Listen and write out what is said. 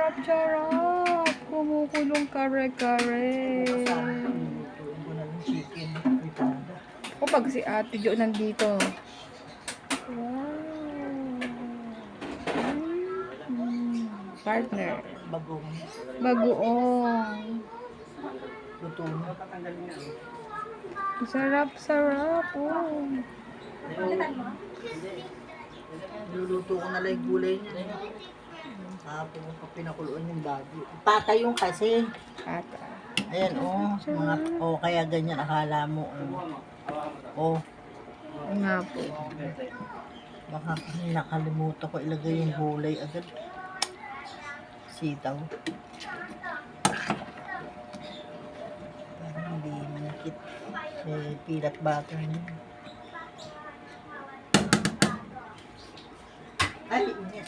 Sarap-sarap. Kumukulong kare-kare. Lutuin ko na ng chicken. Fritada. Kapag si Ate Jo nandito. Wow. Partner. Bagong. Bagoong. Luto na. Sarap-sarap. Oh. Niluluto ko na lang yung gulay niya. Tapos pinakuluan yung bago. Patay yung kasi. Ata. Ayan, mga, kaya ganyan, akala mo, oh. Nga po. Baka nakalimutan ko ilagay yung gulay agad. Sitaw. Para hindi manikit. Peanut butter niya. Ay, init.